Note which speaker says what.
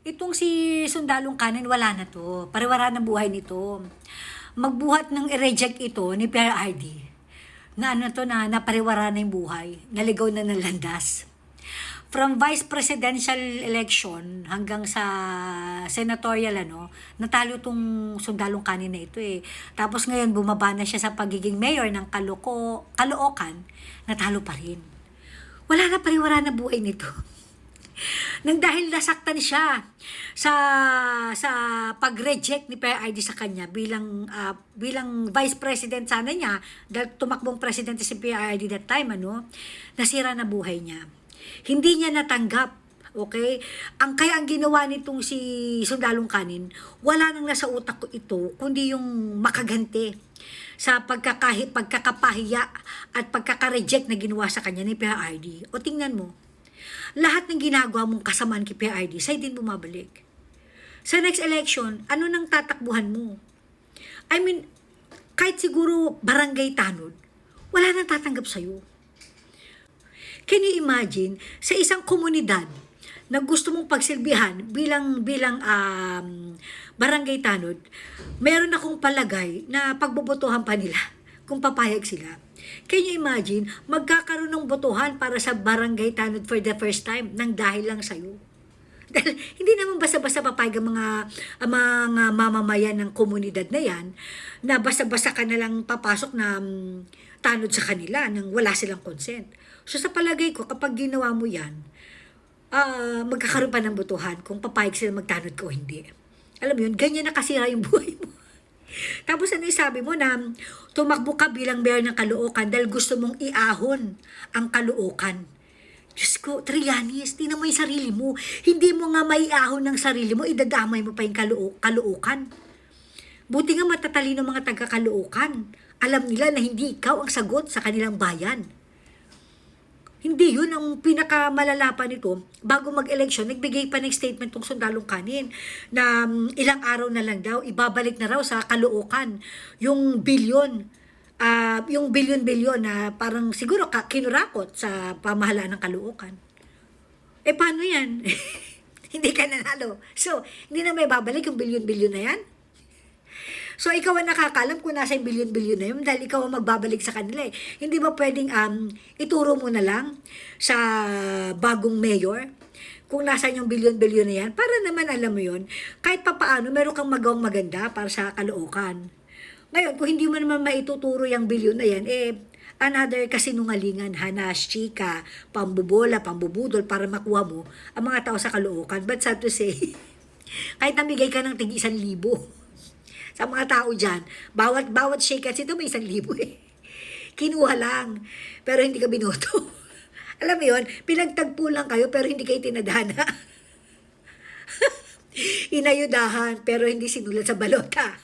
Speaker 1: Itong si Sundalong Kanin, wala na to. Pariwara ng buhay nito. Magbuhat ng i-reject ito ni PRRD. Na ano to na napariwara na yung buhay. Naligaw na ng landas. From vice presidential election hanggang sa senatorial natalo tong Sundalong Kanin na ito eh. Tapos ngayon bumaba na siya sa pagiging mayor ng Caloocan, natalo pa rin. Wala na pariwara na buhay nito. Nang dahil nasaktan siya sa pag-reject ni PRRD sa kanya bilang vice president sana niya, dahil tumakbong presidente si PRRD that time, nasira na buhay niya. Hindi niya natanggap, okay? Ang ginawa nitong si Sundalong Kanin, wala nang nasa utak ko ito, kundi yung makaganti sa pagkakapahiya at pagkaka-reject na ginawa sa kanya ni PRRD. O tingnan mo, lahat ng ginagawa mong kasamaan kay PRRD, sa'yo din bumabalik. Sa next election, ano nang tatakbuhan mo? I mean, kahit siguro barangay tanod, wala nang tatanggap sa'yo. Can you imagine, sa isang komunidad na gusto mong pagsilbihan bilang barangay tanod, meron akong palagay na pagbobotohan pa nila kung papayag sila. Can you imagine, magkakaroon ng botohan para sa barangay tanod for the first time nang dahil lang sa'yo? Dahil hindi naman basta-basta papayag ang mga mamamayan ng komunidad na yan na basta-basta ka na lang papasok na tanod sa kanila nang wala silang consent. So sa palagay ko, kapag ginawa mo yan, magkakaroon pa ng botohan kung papayag sila magtanod ka o hindi. Alam mo yun, ganyan na kasira yung buhay mo. Tapos ano yung sabi mo na tumakbo ka bilang mayor ng Caloocan dahil gusto mong iahon ang Caloocan. Diyos ko, Trillanes, tingnan mo yung sarili mo. Hindi mo nga maiahon ng sarili mo, idadamay mo pa yung Caloocan. Buti nga matatalino mga taga-Caloocan. Alam nila na hindi ikaw ang sagot sa kanilang bayan. Hindi yun ang pinakamalala pa nito. Bago mag-election, nagbigay pa ng statement tong Sundalong Kanin na ilang araw na lang daw, ibabalik na raw sa Caloocan yung bilyon na parang siguro kinurakot sa pamahalaan ng Caloocan. Eh paano yan? Hindi ka nanalo. So, hindi na may babalik yung bilyon-bilyon na yan? So, ikaw ang nakakalam kung nasa yung bilyon-bilyon na yun dahil ikaw ang magbabalik sa kanila eh. Hindi ba pwedeng ituro mo na lang sa bagong mayor kung nasa yung bilyon-bilyon na yan para naman alam mo yun, kahit papaano meron kang magawang maganda para sa Caloocan. Ngayon, kung hindi mo naman maituturo yung bilyon na yan, another kasinungalingan, hanas, chika, pambubola, pambubudol para makuha mo ang mga tao sa Caloocan. But sad to say, kahit namigay ka ng tig-1,000 sa mga tao dyan, bawat shake hands ito may 1,000 eh. Kinuha lang, pero hindi ka binoto. Alam mo yun, pinagtagpo lang kayo pero hindi kayo tinadhana. Inayudahan pero hindi sinulat sa balota.